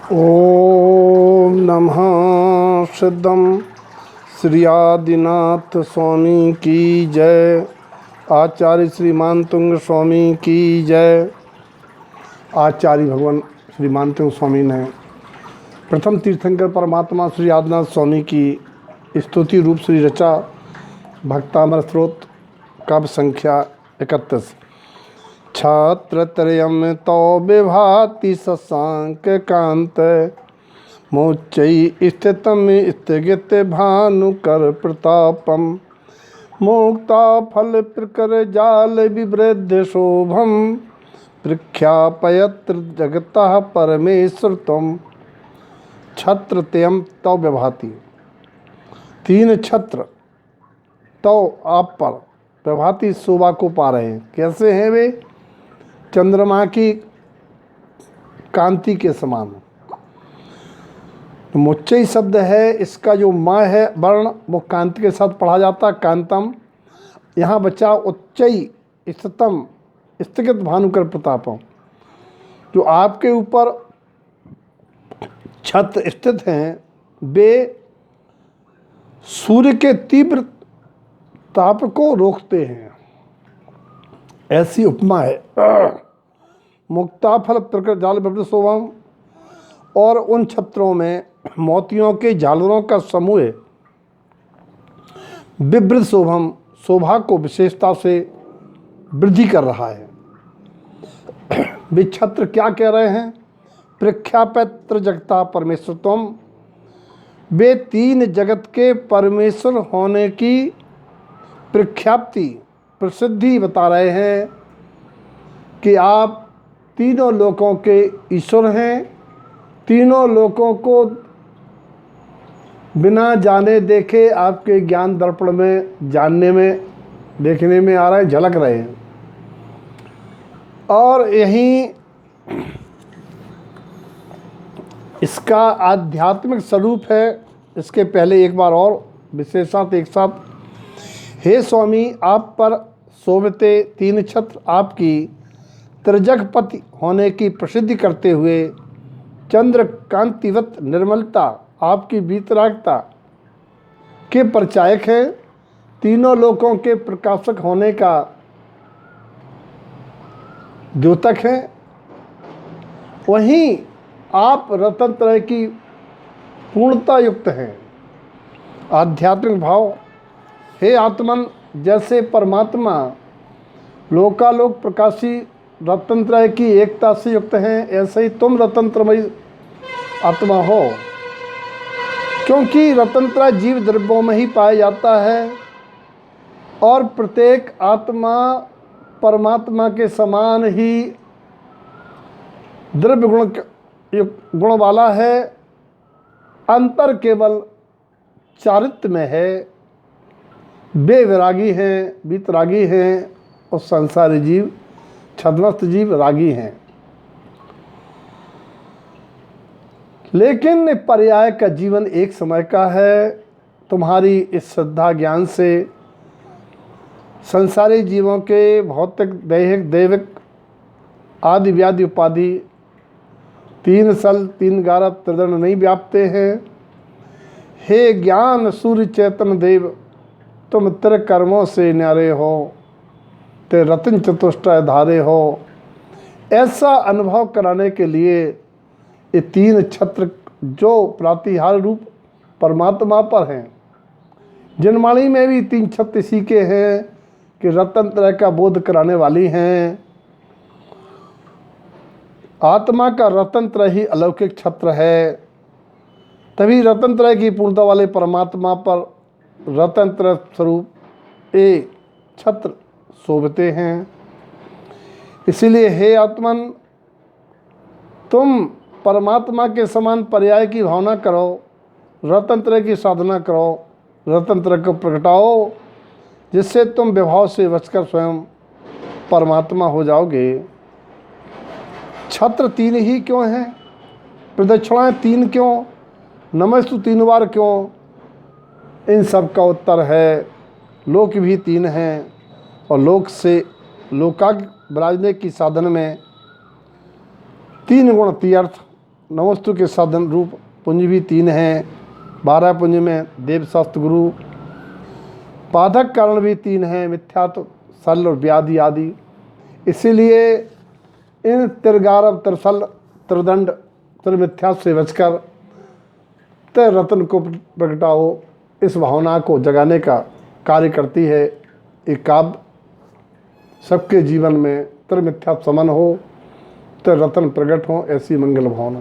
ओम नमः सिद्धम श्री आदिनाथ स्वामी की जय। आचार्य श्रीमान तुंग स्वामी की जय। आचार्य भगवान श्रीमान तुंग स्वामी ने प्रथम तीर्थंकर परमात्मा श्री आदिनाथ स्वामी की स्तुति रूप श्री रचा भक्तामर स्रोत काव्य संख्या 31। छात्रत्रयं तो विभाति शशांक कांत मोच्चै स्थितम स्थगित भानुकर प्रतापम मुक्ता फल प्रकर जाल विवृद्ध शोभम प्रख्यापयत्र जगतः परमेश्वर तम। छत्रत्रयं तो विभाति, तीन छत्र तो आप पर विभाति शोभा को पा रहे हैं। कैसे हैं वे? चंद्रमा की कांति के समान। तो मुच्चई शब्द है, इसका जो म है वर्ण वो कांति के साथ पढ़ा जाता है, कांतम। यहाँ बचा उच्चई स्थितम स्थगित भानुकर प्रतापम। जो आपके ऊपर छत्र स्थित हैं वे सूर्य के तीव्र ताप को रोकते हैं, ऐसी उपमा है। मुक्ता फल प्रकृत जाल विवृद्ध शोभम, और उन छत्रों में मोतियों के झालरों का समूह विवृद्ध शोभम शोभा को विशेषता से वृद्धि कर रहा है। वे छत्र क्या कह रहे हैं? प्रख्यापत्र जगता परमेश्वर तुम। वे तीन जगत के परमेश्वर होने की प्रख्याप्ति प्रसिद्धि बता रहे हैं कि आप तीनों लोकों के ईश्वर हैं। तीनों लोकों को बिना जाने देखे आपके ज्ञान दर्पण में जानने में देखने में आ रहे हैं, झलक रहे हैं। और यही इसका आध्यात्मिक स्वरूप है। इसके पहले एक बार और विशेषात एक साथ। हे स्वामी, आप पर शोभते तीन छत्र आपकी त्रिजगपति होने की प्रसिद्धि करते हुए चंद्र कांतिवत निर्मलता आपकी वीतरागता के परिचायक है। तीनों लोकों के प्रकाशक होने का द्योतक है। वहीं आप रत्न त्रय की पूर्णता युक्त हैं। आध्यात्मिक भाव। हे आत्मन, जैसे परमात्मा लोकालोक प्रकाशी रत्नत्रय की एकता से युक्त हैं, ऐसे ही तुम रत्नत्रयमयी आत्मा हो। क्योंकि रत्नत्रय जीव द्रव्यों में ही पाया जाता है और प्रत्येक आत्मा परमात्मा के समान ही द्रव्य गुण वाला है। अंतर केवल चारित्र्य में है। वे विरागी हैं, वीतरागी हैं, और संसारी जीव छद्मस्त जीव रागी हैं। लेकिन पर्याय का जीवन एक समय का है। तुम्हारी इस श्रद्धा ज्ञान से संसारी जीवों के भौतिक दैहिक दैविक आदि व्याधि उपाधि तीन सल तीन गारव त्रिदंड नहीं व्यापते हैं। हे ज्ञान सूर्य चैतन्य देव, तुम त्रिकर्मों से न्यारे हो, ते रत्न चतुष्टय धारे हो। ऐसा अनुभव कराने के लिए ये तीन छत्र जो प्रातिहार रूप परमात्मा पर हैं। जनवाणी में भी तीन छत्र इसी के हैं कि रत्न त्रय का बोध कराने वाली हैं। आत्मा का रत्न त्रय ही अलौकिक छत्र है। तभी रत्न त्रय की पूर्णता वाले परमात्मा पर रत्न त्रय स्वरूप ये छत्र शोभते हैं। इसीलिए हे आत्मन, तुम परमात्मा के समान पर्याय की भावना करो, रत्न त्रय की साधना करो, रत्न त्रय को प्रगटाओ, जिससे तुम विभाव से बचकर स्वयं परमात्मा हो जाओगे। छत्र तीन ही क्यों हैं? प्रदक्षिणाएं तीन क्यों? नमस्तु तीन बार क्यों? इन सब का उत्तर है लोक भी तीन हैं, और लोक से लोकाग बराजने की साधन में तीन गुण तीर्थ नमोस्तु के साधन रूप पुंज भी 3 हैं। 12 पुंज में देव शास्त्र गुरु, बाधक कारण भी 3 हैं, मिथ्यात्व, सल और व्याधि आदि। इसीलिए इन त्रिगारव, त्रिसल, त्रिदंड, त्रिमिथ्या से बचकर त्रि रत्न को प्रगटाओ, इस भावना को जगाने का कार्य करती है एक काव्य। सबके जीवन में त्रिमिथ्या समन हो, त्रि रत्न प्रकट हो, ऐसी मंगल भावना।